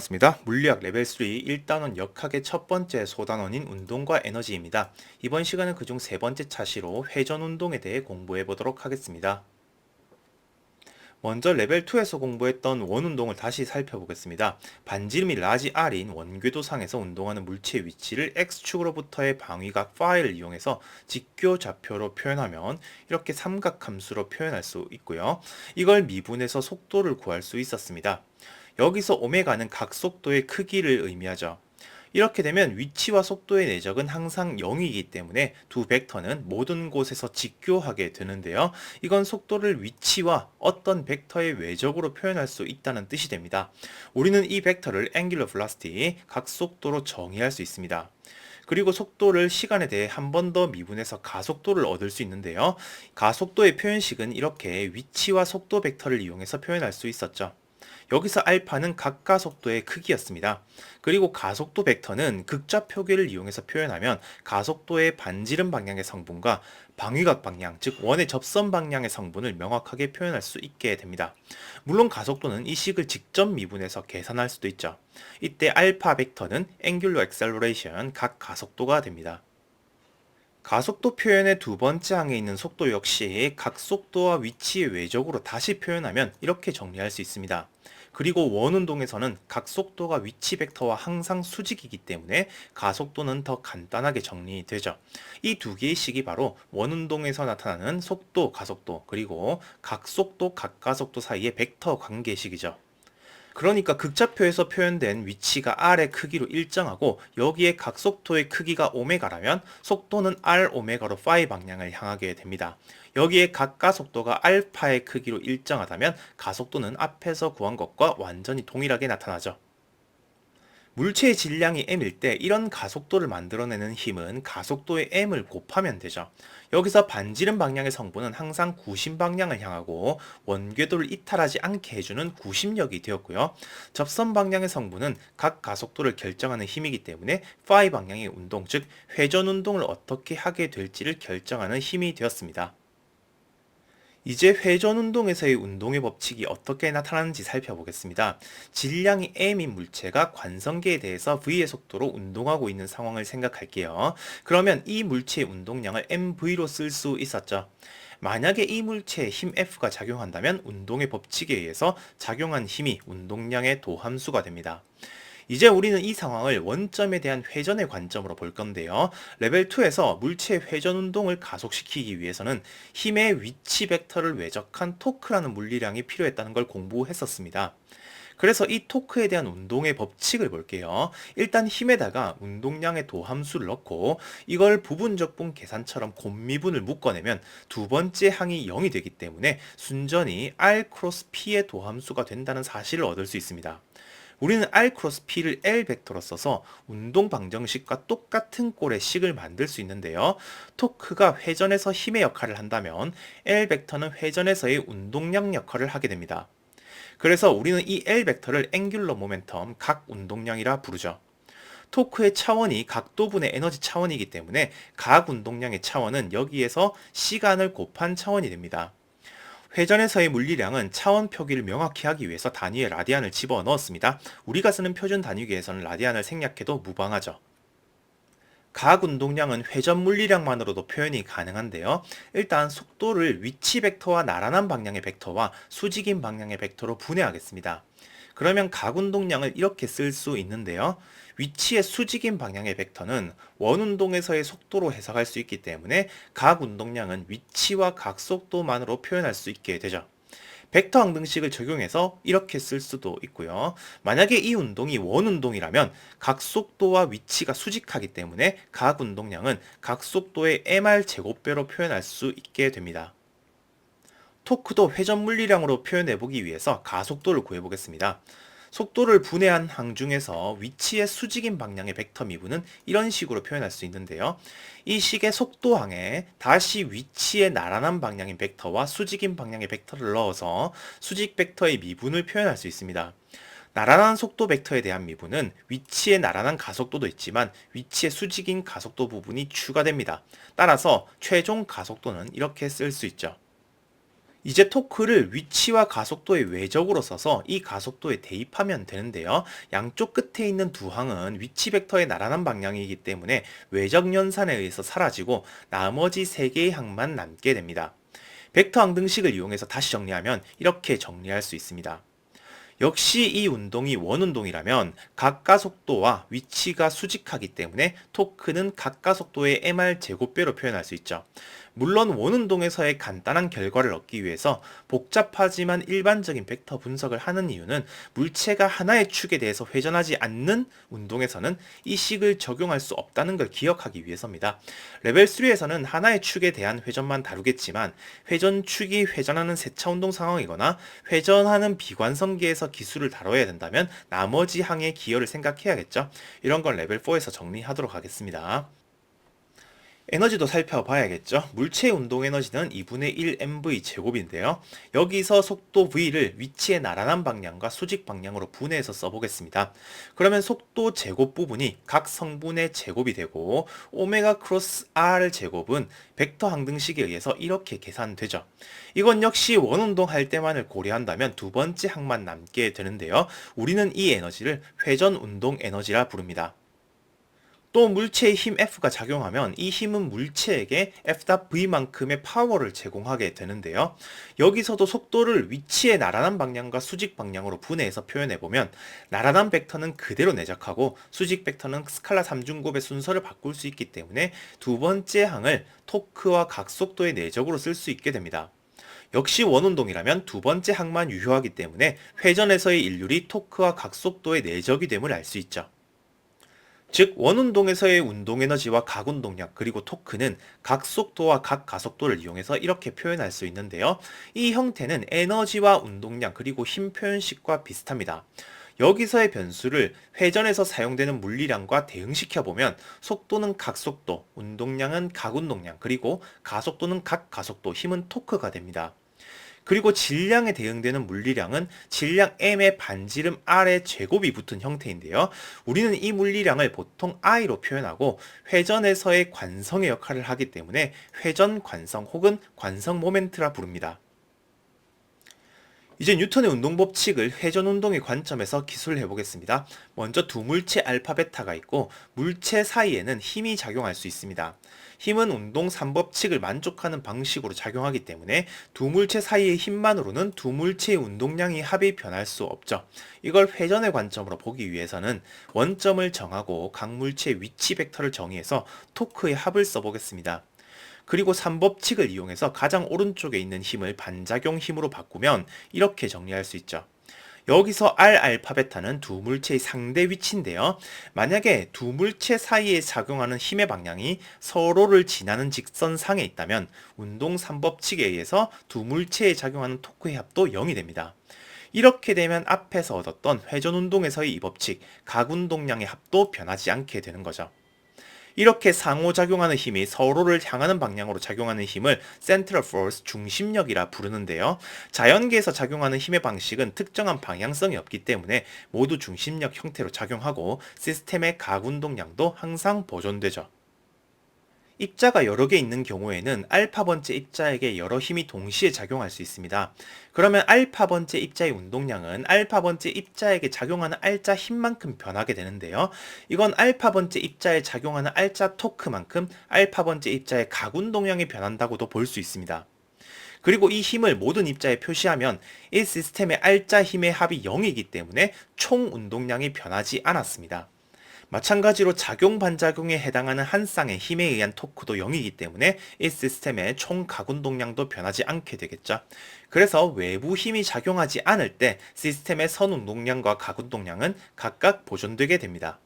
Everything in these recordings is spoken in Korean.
반갑습니다. 물리학 레벨 3 1단원 역학의 첫 번째 소단원인 운동과 에너지입니다. 이번 시간은 그중 세 번째 차시로 회전 운동에 대해 공부해 보도록 하겠습니다. 먼저 레벨 2에서 공부했던 원 운동을 다시 살펴보겠습니다. 반지름이 라지 r인 원궤도상에서 운동하는 물체의 위치를 x축으로부터의 방위각 phi를 이용해서 직교 좌표로 표현하면 이렇게 삼각함수로 표현할 수 있고요. 이걸 미분해서 속도를 구할 수 있었습니다. 여기서 오메가는 각 속도의 크기를 의미하죠. 이렇게 되면 위치와 속도의 내적은 항상 0이기 때문에 두 벡터는 모든 곳에서 직교하게 되는데요. 이건 속도를 위치와 어떤 벡터의 외적으로 표현할 수 있다는 뜻이 됩니다. 우리는 이 벡터를 angular velocity, 각 속도로 정의할 수 있습니다. 그리고 속도를 시간에 대해 한 번 더 미분해서 가속도를 얻을 수 있는데요. 가속도의 표현식은 이렇게 위치와 속도 벡터를 이용해서 표현할 수 있었죠. 여기서 알파는 각가속도의 크기였습니다. 그리고 가속도 벡터는 극좌표기를 이용해서 표현하면 가속도의 반지름 방향의 성분과 방위각 방향, 즉 원의 접선 방향의 성분을 명확하게 표현할 수 있게 됩니다. 물론 가속도는 이 식을 직접 미분해서 계산할 수도 있죠. 이때 알파 벡터는 angular acceleration, 각 가속도가 됩니다. 가속도 표현의 두 번째 항에 있는 속도 역시 각 속도와 위치의 외적으로 다시 표현하면 이렇게 정리할 수 있습니다. 그리고 원운동에서는 각 속도가 위치 벡터와 항상 수직이기 때문에 가속도는 더 간단하게 정리되죠. 이 두 개의 식이 바로 원운동에서 나타나는 속도, 가속도, 그리고 각 속도, 각 가속도 사이의 벡터 관계식이죠. 그러니까 극좌표에서 표현된 위치가 r의 크기로 일정하고 여기에 각속도의 크기가 오메가라면 속도는 r 오메가로 phi 방향을 향하게 됩니다. 여기에 각가속도가 알파의 크기로 일정하다면 가속도는 앞에서 구한 것과 완전히 동일하게 나타나죠. 물체의 질량이 m일 때 이런 가속도를 만들어내는 힘은 가속도의 m을 곱하면 되죠. 여기서 반지름 방향의 성분은 항상 구심 방향을 향하고 원궤도를 이탈하지 않게 해주는 구심력이 되었고요. 접선 방향의 성분은 각 가속도를 결정하는 힘이기 때문에 phi 방향의 운동, 즉 회전 운동을 어떻게 하게 될지를 결정하는 힘이 되었습니다. 이제 회전 운동에서의 운동의 법칙이 어떻게 나타나는지 살펴보겠습니다. 질량이 m인 물체가 관성계에 대해서 v의 속도로 운동하고 있는 상황을 생각할게요. 그러면 이 물체의 운동량을 mv로 쓸 수 있었죠. 만약에 이 물체에 힘 F가 작용한다면 운동의 법칙에 의해서 작용한 힘이 운동량의 도함수가 됩니다. 이제 우리는 이 상황을 원점에 대한 회전의 관점으로 볼 건데요. 레벨 2에서 물체의 회전 운동을 가속시키기 위해서는 힘의 위치 벡터를 외적한 토크라는 물리량이 필요했다는 걸 공부했었습니다. 그래서 이 토크에 대한 운동의 법칙을 볼게요. 일단 힘에다가 운동량의 도함수를 넣고 이걸 부분적분 계산처럼 곱미분을 묶어내면 두 번째 항이 0이 되기 때문에 순전히 R 크로스 P의 도함수가 된다는 사실을 얻을 수 있습니다. 우리는 R 크로스 P를 L 벡터로 써서 운동 방정식과 똑같은 꼴의 식을 만들 수 있는데요. 토크가 회전에서 힘의 역할을 한다면 L 벡터는 회전에서의 운동량 역할을 하게 됩니다. 그래서 우리는 이 L 벡터를 앵귤러 모멘텀, 각 운동량이라 부르죠. 토크의 차원이 각도분의 에너지 차원이기 때문에 각 운동량의 차원은 여기에서 시간을 곱한 차원이 됩니다. 회전에서의 물리량은 차원 표기를 명확히 하기 위해서 단위에 라디안을 집어넣었습니다. 우리가 쓰는 표준 단위기에서는 라디안을 생략해도 무방하죠. 각 운동량은 회전 물리량만으로도 표현이 가능한데요. 일단 속도를 위치 벡터와 나란한 방향의 벡터와 수직인 방향의 벡터로 분해하겠습니다. 그러면 각 운동량을 이렇게 쓸 수 있는데요. 위치의 수직인 방향의 벡터는 원 운동에서의 속도로 해석할 수 있기 때문에 각 운동량은 위치와 각 속도만으로 표현할 수 있게 되죠. 벡터 항등식을 적용해서 이렇게 쓸 수도 있고요. 만약에 이 운동이 원 운동이라면 각 속도와 위치가 수직하기 때문에 각 운동량은 각 속도의 mr 제곱배로 표현할 수 있게 됩니다. 토크도 회전 물리량으로 표현해보기 위해서 가속도를 구해보겠습니다. 속도를 분해한 항 중에서 위치의 수직인 방향의 벡터 미분은 이런 식으로 표현할 수 있는데요. 이 식의 속도항에 다시 위치의 나란한 방향인 벡터와 수직인 방향의 벡터를 넣어서 수직 벡터의 미분을 표현할 수 있습니다. 나란한 속도 벡터에 대한 미분은 위치의 나란한 가속도도 있지만 위치의 수직인 가속도 부분이 추가됩니다. 따라서 최종 가속도는 이렇게 쓸 수 있죠. 이제 토크를 위치와 가속도의 외적으로 써서 이 가속도에 대입하면 되는데요. 양쪽 끝에 있는 두 항은 위치 벡터의 나란한 방향이기 때문에 외적 연산에 의해서 사라지고 나머지 세 개의 항만 남게 됩니다. 벡터 항등식을 이용해서 다시 정리하면 이렇게 정리할 수 있습니다. 역시 이 운동이 원운동이라면 각가속도와 위치가 수직하기 때문에 토크는 각가속도의 mr 제곱배로 표현할 수 있죠. 물론 원운동에서의 간단한 결과를 얻기 위해서 복잡하지만 일반적인 벡터 분석을 하는 이유는 물체가 하나의 축에 대해서 회전하지 않는 운동에서는 이 식을 적용할 수 없다는 걸 기억하기 위해서입니다. 레벨 3에서는 하나의 축에 대한 회전만 다루겠지만 회전축이 회전하는 세차 운동 상황이거나 회전하는 비관성계에서 기술을 다뤄야 된다면 나머지 항의 기여를 생각해야겠죠. 이런 건 레벨 4에서 정리하도록 하겠습니다. 에너지도 살펴봐야겠죠. 물체의 운동 에너지는 2분의 1 mv 제곱인데요. 여기서 속도 v를 위치의 나란한 방향과 수직 방향으로 분해해서 써보겠습니다. 그러면 속도 제곱 부분이 각 성분의 제곱이 되고 오메가 크로스 r 제곱은 벡터 항등식에 의해서 이렇게 계산되죠. 이건 역시 원운동 할 때만을 고려한다면 두 번째 항만 남게 되는데요. 우리는 이 에너지를 회전 운동 에너지라 부릅니다. 또 물체의 힘 F가 작용하면 이 힘은 물체에게 F.V만큼의 파워를 제공하게 되는데요. 여기서도 속도를 위치의 나란한 방향과 수직 방향으로 분해해서 표현해보면 나란한 벡터는 그대로 내적하고 수직 벡터는 스칼라 3중곱의 순서를 바꿀 수 있기 때문에 두 번째 항을 토크와 각속도의 내적으로 쓸 수 있게 됩니다. 역시 원운동이라면 두 번째 항만 유효하기 때문에 회전에서의 일률이 토크와 각속도의 내적이 됨을 알 수 있죠. 즉 원운동에서의 운동에너지와 각운동량 그리고 토크는 각속도와 각가속도를 이용해서 이렇게 표현할 수 있는데요. 이 형태는 에너지와 운동량 그리고 힘 표현식과 비슷합니다. 여기서의 변수를 회전에서 사용되는 물리량과 대응시켜보면 속도는 각속도, 운동량은 각운동량, 그리고 가속도는 각가속도, 힘은 토크가 됩니다. 그리고 질량에 대응되는 물리량은 질량 m의 반지름 r의 제곱이 붙은 형태인데요. 우리는 이 물리량을 보통 I로 표현하고 회전에서의 관성의 역할을 하기 때문에 회전 관성 혹은 관성 모멘트라 부릅니다. 이제 뉴턴의 운동 법칙을 회전 운동의 관점에서 기술해 보겠습니다. 먼저 두 물체 알파 베타가 있고 물체 사이에는 힘이 작용할 수 있습니다. 힘은 운동 3법칙을 만족하는 방식으로 작용하기 때문에 두 물체 사이의 힘만으로는 두 물체의 운동량이 합이 변할 수 없죠. 이걸 회전의 관점으로 보기 위해서는 원점을 정하고 각 물체의 위치 벡터를 정의해서 토크의 합을 써보겠습니다. 그리고 3법칙을 이용해서 가장 오른쪽에 있는 힘을 반작용 힘으로 바꾸면 이렇게 정리할 수 있죠. 여기서 R 알파 베타는 두 물체의 상대 위치인데요. 만약에 두 물체 사이에 작용하는 힘의 방향이 서로를 지나는 직선상에 있다면 운동 3법칙에 의해서 두 물체에 작용하는 토크의 합도 0이 됩니다. 이렇게 되면 앞에서 얻었던 회전 운동에서의 이 법칙, 각 운동량의 합도 변하지 않게 되는 거죠. 이렇게 상호작용하는 힘이 서로를 향하는 방향으로 작용하는 힘을 Central Force, 중심력이라 부르는데요. 자연계에서 작용하는 힘의 방식은 특정한 방향성이 없기 때문에 모두 중심력 형태로 작용하고 시스템의 각운동량도 항상 보존되죠. 입자가 여러 개 있는 경우에는 알파 번째 입자에게 여러 힘이 동시에 작용할 수 있습니다. 그러면 알파 번째 입자의 운동량은 알파 번째 입자에게 작용하는 알자 힘만큼 변하게 되는데요. 이건 알파 번째 입자에 작용하는 알자 토크만큼 알파 번째 입자의 각운동량이 변한다고도 볼 수 있습니다. 그리고 이 힘을 모든 입자에 표시하면 이 시스템의 알자 힘의 합이 0이기 때문에 총 운동량이 변하지 않았습니다. 마찬가지로 작용 반작용에 해당하는 한 쌍의 힘에 의한 토크도 0이기 때문에 이 시스템의 총 각운동량도 변하지 않게 되겠죠. 그래서 외부 힘이 작용하지 않을 때 시스템의 선운동량과 각운동량은 각각 보존되게 됩니다.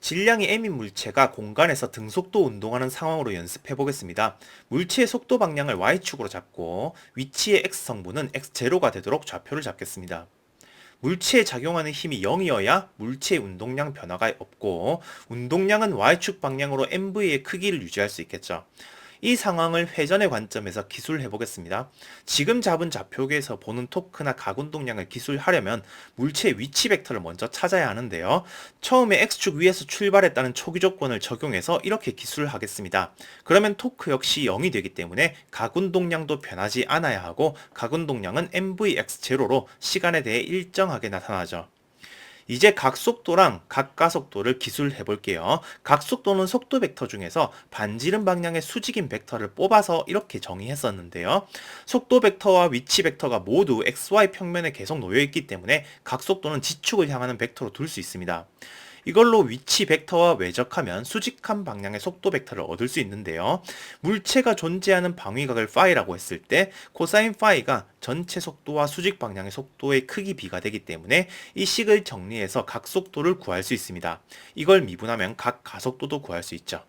질량이 m인 물체가 공간에서 등속도 운동하는 상황으로 연습해 보겠습니다. 물체의 속도 방향을 y축으로 잡고 위치의 x성분은 x0가 되도록 좌표를 잡겠습니다. 물체에 작용하는 힘이 0이어야 물체의 운동량 변화가 없고 운동량은 y축 방향으로 mv의 크기를 유지할 수 있겠죠. 이 상황을 회전의 관점에서 기술해 보겠습니다. 지금 잡은 좌표계에서 보는 토크나 각운동량을 기술하려면 물체의 위치 벡터를 먼저 찾아야 하는데요. 처음에 X축 위에서 출발했다는 초기 조건을 적용해서 이렇게 기술을 하겠습니다. 그러면 토크 역시 0이 되기 때문에 각운동량도 변하지 않아야 하고 각운동량은 mvx0로 시간에 대해 일정하게 나타나죠. 이제 각속도랑 각가속도를 기술해 볼게요. 각속도는 속도 벡터 중에서 반지름 방향의 수직인 벡터를 뽑아서 이렇게 정의했었는데요. 속도 벡터와 위치 벡터가 모두 xy 평면에 계속 놓여 있기 때문에 각속도는 지축을 향하는 벡터로 둘 수 있습니다. 이걸로 위치 벡터와 외적하면 수직한 방향의 속도 벡터를 얻을 수 있는데요. 물체가 존재하는 방위각을 파이라고 했을 때 코사인 파이가 전체 속도와 수직 방향의 속도의 크기 비가 되기 때문에 이 식을 정리해서 각속도를 구할 수 있습니다. 이걸 미분하면 각 가속도도 구할 수 있죠.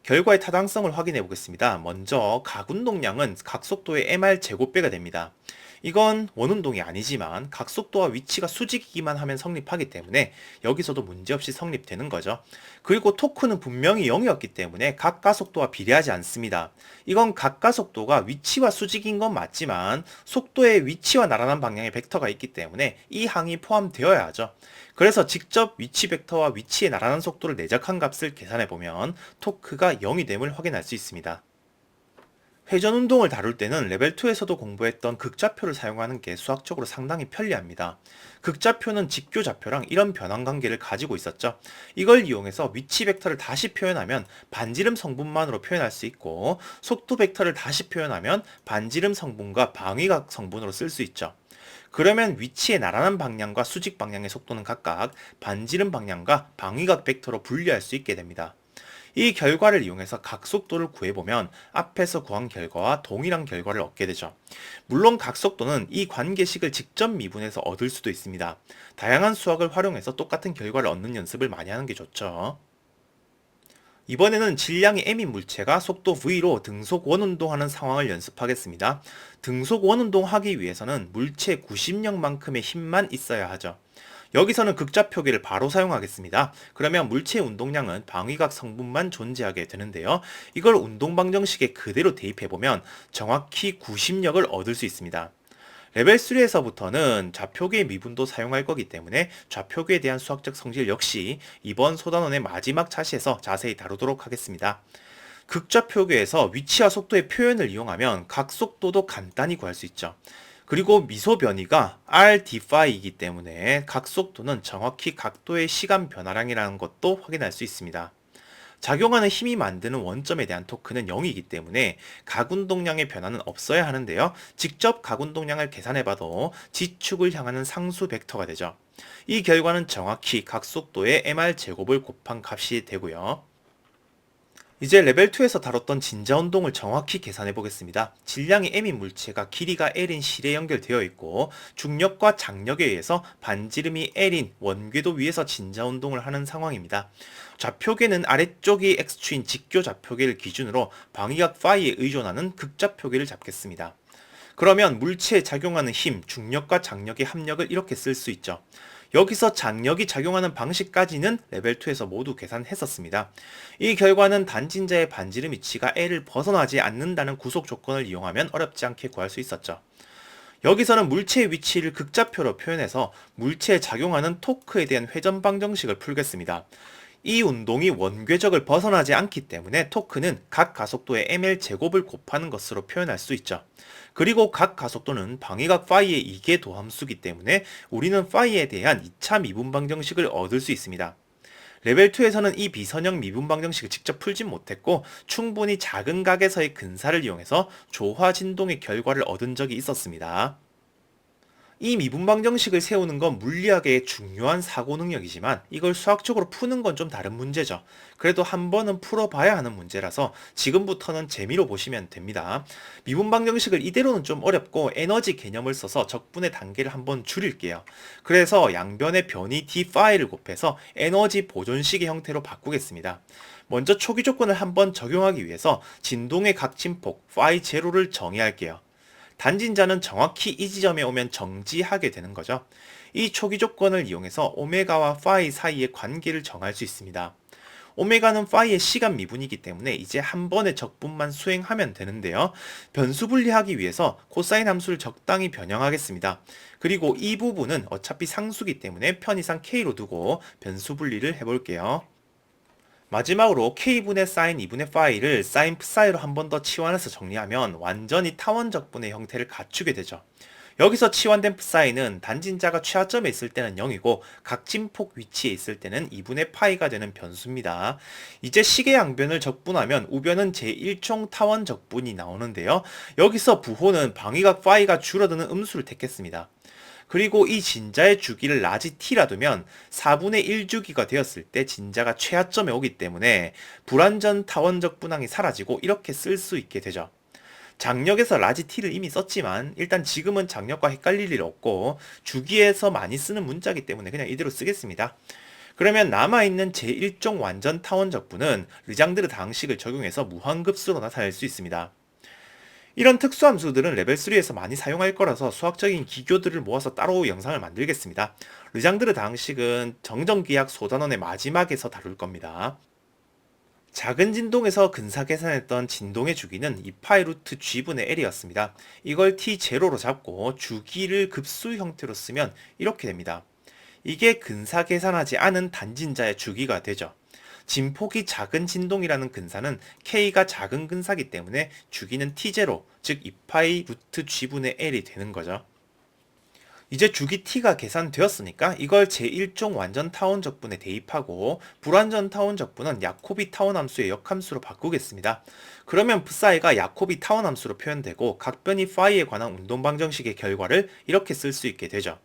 결과의 타당성을 확인해 보겠습니다. 먼저 각운동량은 각속도의 mr 제곱배가 됩니다. 이건 원운동이 아니지만 각속도와 위치가 수직이기만 하면 성립하기 때문에 여기서도 문제없이 성립되는 거죠. 그리고 토크는 분명히 0이었기 때문에 각가속도와 비례하지 않습니다. 이건 각가속도가 위치와 수직인 건 맞지만 속도의 위치와 나란한 방향의 벡터가 있기 때문에 이 항이 포함되어야 하죠. 그래서 직접 위치 벡터와 위치의 나란한 속도를 내적한 값을 계산해 보면 토크가 0이 됨을 확인할 수 있습니다. 회전 운동을 다룰 때는 레벨 2에서도 공부했던 극좌표를 사용하는 게 수학적으로 상당히 편리합니다. 극좌표는 직교 좌표랑 이런 변환 관계를 가지고 있었죠. 이걸 이용해서 위치 벡터를 다시 표현하면 반지름 성분만으로 표현할 수 있고 속도 벡터를 다시 표현하면 반지름 성분과 방위각 성분으로 쓸 수 있죠. 그러면 위치의 나란한 방향과 수직 방향의 속도는 각각 반지름 방향과 방위각 벡터로 분리할 수 있게 됩니다. 이 결과를 이용해서 각속도를 구해보면 앞에서 구한 결과와 동일한 결과를 얻게 되죠. 물론 각속도는 이 관계식을 직접 미분해서 얻을 수도 있습니다. 다양한 수학을 활용해서 똑같은 결과를 얻는 연습을 많이 하는 게 좋죠. 이번에는 질량이 m인 물체가 속도 v로 등속 원운동하는 상황을 연습하겠습니다. 등속 원운동하기 위해서는 물체 구심력만큼의 힘만 있어야 하죠. 여기서는 극좌표기를 바로 사용하겠습니다. 그러면 물체의 운동량은 방위각 성분만 존재하게 되는데요. 이걸 운동방정식에 그대로 대입해보면 정확히 구심력을 얻을 수 있습니다. 레벨 3에서부터는 좌표계의 미분도 사용할 거기 때문에 좌표계에 대한 수학적 성질 역시 이번 소단원의 마지막 차시에서 자세히 다루도록 하겠습니다. 극좌표계에서 위치와 속도의 표현을 이용하면 각속도도 간단히 구할 수 있죠. 그리고 미소 변이가 r dφ이기 때문에 각속도는 정확히 각도의 시간 변화량이라는 것도 확인할 수 있습니다. 작용하는 힘이 만드는 원점에 대한 토크는 0이기 때문에 각운동량의 변화는 없어야 하는데요. 직접 각운동량을 계산해봐도 지축을 향하는 상수 벡터가 되죠. 이 결과는 정확히 각속도의 mr 제곱을 곱한 값이 되고요. 이제 레벨 2에서 다뤘던 진자 운동을 정확히 계산해 보겠습니다. 질량이 m인 물체가 길이가 l인 실에 연결되어 있고 중력과 장력에 의해서 반지름이 l인 원궤도 위에서 진자 운동을 하는 상황입니다. 좌표계는 아래쪽이 x축인 직교 좌표계를 기준으로 방위각 파이에 의존하는 극좌표계를 잡겠습니다. 그러면 물체에 작용하는 힘, 중력과 장력의 합력을 이렇게 쓸 수 있죠. 여기서 장력이 작용하는 방식까지는 레벨 2에서 모두 계산했었습니다. 이 결과는 단진자의 반지름 위치가 L을 벗어나지 않는다는 구속 조건을 이용하면 어렵지 않게 구할 수 있었죠. 여기서는 물체의 위치를 극좌표로 표현해서 물체에 작용하는 토크에 대한 회전 방정식을 풀겠습니다. 이 운동이 원궤적을 벗어나지 않기 때문에 토크는 각 가속도의 ml 제곱을 곱하는 것으로 표현할 수 있죠. 그리고 각 가속도는 방위각 파이의 이계 도함수기 때문에 우리는 파이에 대한 2차 미분 방정식을 얻을 수 있습니다. 레벨 2에서는 이 비선형 미분 방정식을 직접 풀진 못했고 충분히 작은 각에서의 근사를 이용해서 조화 진동의 결과를 얻은 적이 있었습니다. 이 미분방정식을 세우는 건 물리학의 중요한 사고 능력이지만 이걸 수학적으로 푸는 건 좀 다른 문제죠. 그래도 한 번은 풀어봐야 하는 문제라서 지금부터는 재미로 보시면 됩니다. 미분방정식을 이대로는 좀 어렵고 에너지 개념을 써서 적분의 단계를 한번 줄일게요. 그래서 양변의 변이 d 파이를 곱해서 에너지 보존식의 형태로 바꾸겠습니다. 먼저 초기 조건을 한번 적용하기 위해서 진동의 각진폭 파이 제로를 정의할게요. 단진자는 정확히 이 지점에 오면 정지하게 되는 거죠. 이 초기 조건을 이용해서 오메가와 파이 사이의 관계를 정할 수 있습니다. 오메가는 파이의 시간 미분이기 때문에 이제 한 번의 적분만 수행하면 되는데요. 변수 분리하기 위해서 코사인 함수를 적당히 변형하겠습니다. 그리고 이 부분은 어차피 상수기 때문에 편의상 k로 두고 변수 분리를 해볼게요. 마지막으로 k분의 sin 2분의 파이를 sin psi로 한 번 더 치환해서 정리하면 완전히 타원적분의 형태를 갖추게 되죠. 여기서 치환된 psi는 단진자가 최하점에 있을 때는 0이고 각진폭 위치에 있을 때는 2분의 파이가 되는 변수입니다. 이제 식의 양변을 적분하면 우변은 제1총 타원 적분이 나오는데요. 여기서 부호는 방위각 파이가 줄어드는 음수를 택했습니다. 그리고 이 진자의 주기를 라지 t라 두면 4분의 1 주기가 되었을 때 진자가 최하점에 오기 때문에 불완전 타원적 분항이 사라지고 이렇게 쓸 수 있게 되죠. 장력에서 라지 t를 이미 썼지만 일단 지금은 장력과 헷갈릴 일 없고 주기에서 많이 쓰는 문자이기 때문에 그냥 이대로 쓰겠습니다. 그러면 남아있는 제1종 완전 타원적분은 르장드르 다항식을 적용해서 무한급수로 나타낼 수 있습니다. 이런 특수함수들은 레벨 3에서 많이 사용할 거라서 수학적인 기교들을 모아서 따로 영상을 만들겠습니다. 르장드르 다항식은 정정기약 소단원의 마지막에서 다룰 겁니다. 작은 진동에서 근사 계산했던 진동의 주기는 2파이 루트 g분의 l이었습니다. 이걸 t0로 잡고 주기를 급수 형태로 쓰면 이렇게 됩니다. 이게 근사 계산하지 않은 단진자의 주기가 되죠. 진폭이 작은 진동이라는 근사는 k가 작은 근사기 때문에 주기는 t0, 즉 2파이 루트 g분의 l이 되는 거죠. 이제 주기 t가 계산되었으니까 이걸 제1종 완전 타원 적분에 대입하고 불완전 타원 적분은 야코비 타원 함수의 역함수로 바꾸겠습니다. 그러면 psi가 야코비 타원 함수로 표현되고 각변이 phi에 관한 운동 방정식의 결과를 이렇게 쓸 수 있게 되죠.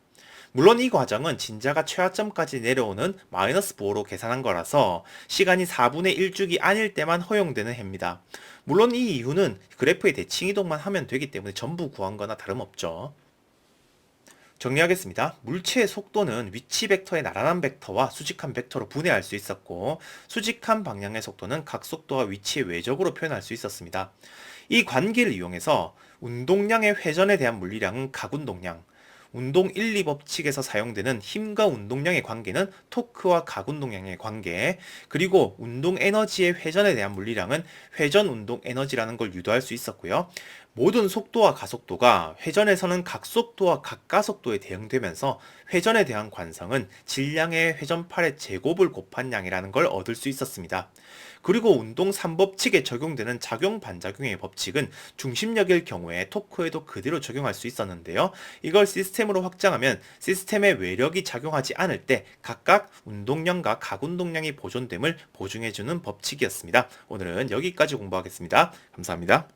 물론 이 과정은 진자가 최하점까지 내려오는 마이너스 보호로 계산한 거라서 시간이 4분의 1주기 아닐 때만 허용되는 해입니다. 물론 이 이유는 그래프의 대칭 이동만 하면 되기 때문에 전부 구한 거나 다름없죠. 정리하겠습니다. 물체의 속도는 위치 벡터의 나란한 벡터와 수직한 벡터로 분해할 수 있었고 수직한 방향의 속도는 각속도와 위치의 외적으로 표현할 수 있었습니다. 이 관계를 이용해서 운동량의 회전에 대한 물리량은 각운동량, 운동 1, 2법칙에서 사용되는 힘과 운동량의 관계는 토크와 각운동량의 관계, 그리고 운동 에너지의 회전에 대한 물리량은 회전 운동 에너지라는 걸 유도할 수 있었고요. 모든 속도와 가속도가 회전에서는 각속도와 각가속도에 대응되면서 회전에 대한 관성은 질량의 회전팔의 제곱을 곱한 양이라는 걸 얻을 수 있었습니다. 그리고 운동 3법칙에 적용되는 작용 반작용의 법칙은 중심력일 경우에 토크에도 그대로 적용할 수 있었는데요. 이걸 시스템으로 확장하면 시스템의 외력이 작용하지 않을 때 각각 운동량과 각운동량이 보존됨을 보증해주는 법칙이었습니다. 오늘은 여기까지 공부하겠습니다. 감사합니다.